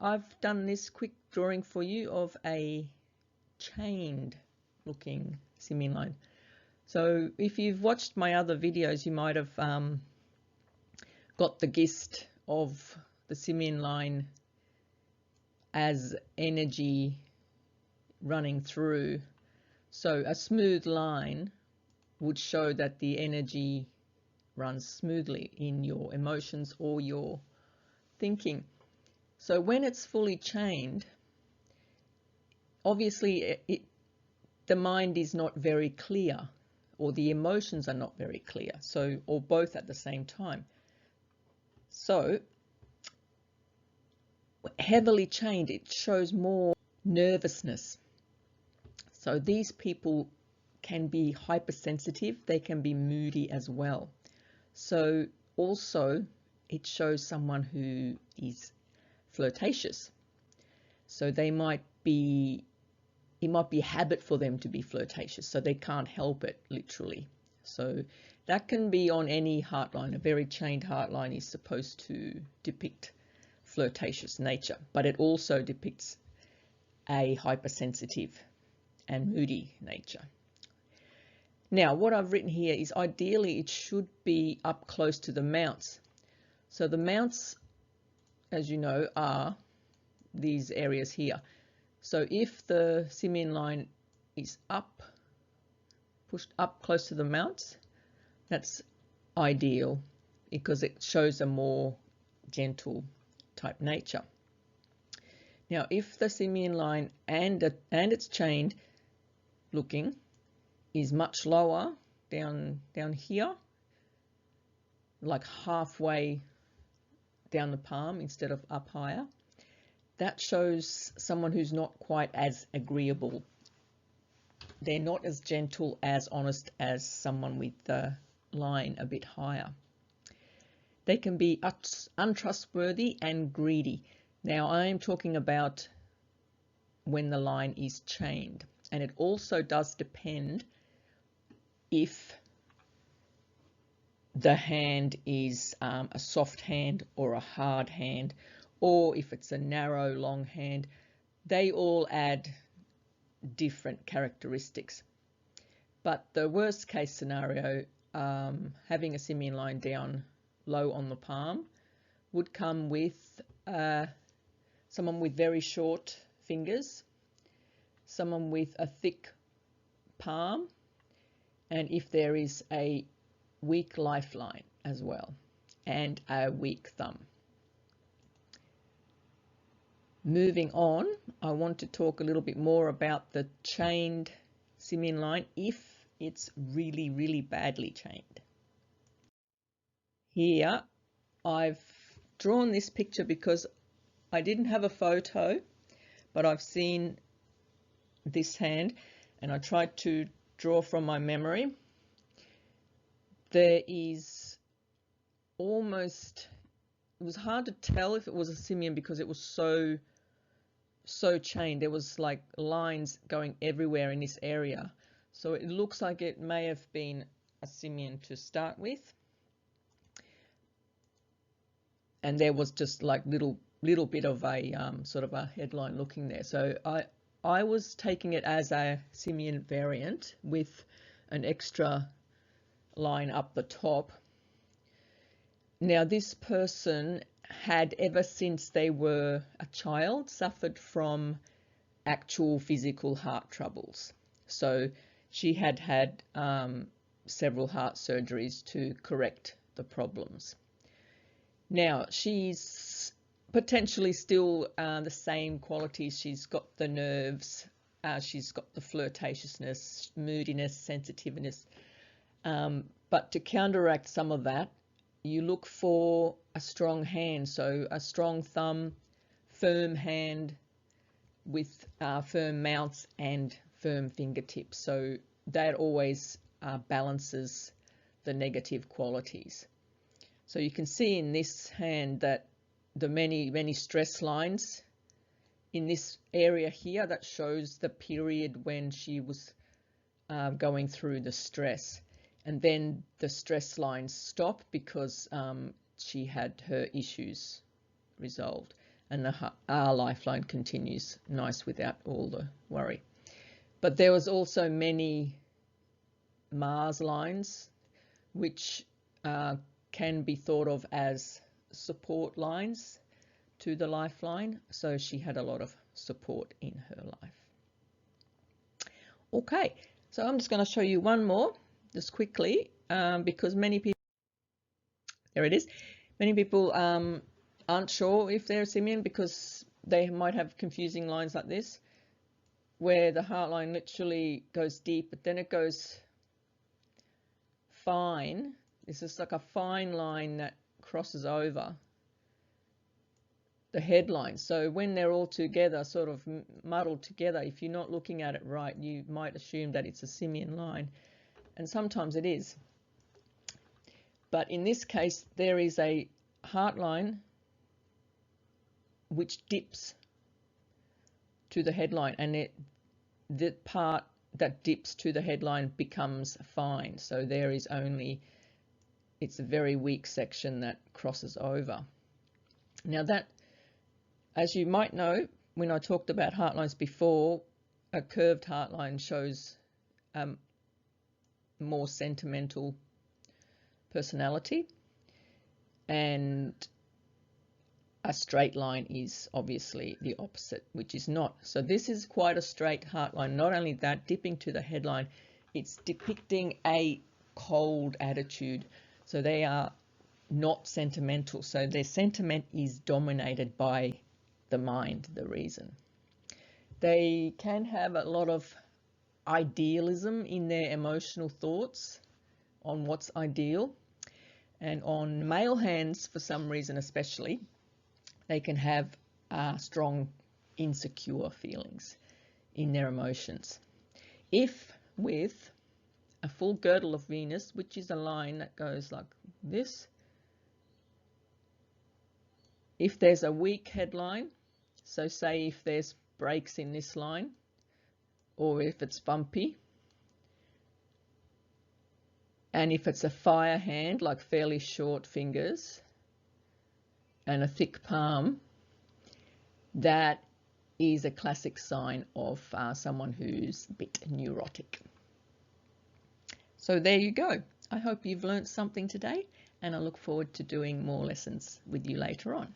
I've done this quick drawing for you of a chained looking Simian line. So if you've watched my other videos, you might have got the gist of the Simian line as energy running through. So a smooth line would show that the energy runs smoothly in your emotions or your thinking. So when it's fully chained, obviously the mind is not very clear, or the emotions are not very clear, so, or both at the same time. So heavily chained, it shows more nervousness. So these people can be hypersensitive, they can be moody as well. So also it shows someone who is flirtatious. So they might be, it might be a habit for them to be flirtatious, so they can't help it, literally. So that can be on any heart line. A very chained heart line is supposed to depict flirtatious nature, but it also depicts a hypersensitive and moody nature. Now, what I've written here is ideally it should be up close to the mounts. So the mounts, as you know, are these areas here. So if the Simian line is up, pushed up close to the mounts, that's ideal because it shows a more gentle type nature. Now, if the Simian line and it's chained looking is much lower down here, like halfway down the palm instead of up higher, that shows someone who's not quite as agreeable. They're not as gentle, as honest as someone with the line a bit higher. They can be untrustworthy and greedy. Now, I am talking about when the line is chained, and it also does depend if the hand is a soft hand or a hard hand, or if it's a narrow, long hand. They all add different characteristics. But the worst case scenario, having a Simian line down low on the palm, would come with someone with very short fingers, someone with a thick palm, and if there is a weak lifeline as well, and a weak thumb. Moving on, I want to talk a little bit more about the chained Simian line if it's really, really badly chained. Here, I've drawn this picture because I didn't have a photo, but I've seen this hand and I tried to draw from my memory. There is almost, it was hard to tell if it was a Simian because it was so chained. There was like lines going everywhere in this area. So it looks like it may have been a Simian to start with. And there was just like little bit of a sort of a headline looking there. So I was taking it as a Simian variant with an extra line up the top. Now, this person had, ever since they were a child, suffered from actual physical heart troubles. So she had had several heart surgeries to correct the problems. Now, she's potentially still the same qualities. She's got the nerves, she's got the flirtatiousness, moodiness, sensitiveness. But to counteract some of that, you look for a strong hand, so a strong thumb, firm hand with firm mounts and firm fingertips. So that always balances the negative qualities. So you can see in this hand that the many stress lines in this area here, that shows the period when she was going through the stress. And then the stress lines stop because she had her issues resolved. and our lifeline continues nice without all the worry. But there was also many Mars lines which can be thought of as support lines to the lifeline, so she had a lot of support in her life. Okay, so I'm just going to show you one more just quickly, because many people, there it is, many people aren't sure if they're a Simian because they might have confusing lines like this, where the heart line literally goes deep, but then it goes fine. This is like a fine line that crosses over the headline. So when they're all together, sort of muddled together, if you're not looking at it right, you might assume that it's a Simian line, and sometimes it is. But in this case, there is a heart line which dips to the headline, and the part that dips to the headline becomes fine. So there is only, it's a very weak section that crosses over. Now that, as you might know, when I talked about heart lines before, a curved heart line shows more sentimental personality, and a straight line is obviously the opposite, which is not. So this is quite a straight heart line. Not only that, dipping to the headline, it's depicting a cold attitude. So they are not sentimental. So their sentiment is dominated by the mind, the reason. They can have a lot of idealism in their emotional thoughts on what's ideal. And on male hands, for some reason especially, they can have strong insecure feelings in their emotions. If with a full girdle of Venus, which is a line that goes like this, if there's a weak headline, so say if there's breaks in this line, or if it's bumpy, and if it's a fire hand, like fairly short fingers and a thick palm, that is a classic sign of someone who's a bit neurotic. So there you go. I hope you've learnt something today, and I look forward to doing more lessons with you later on.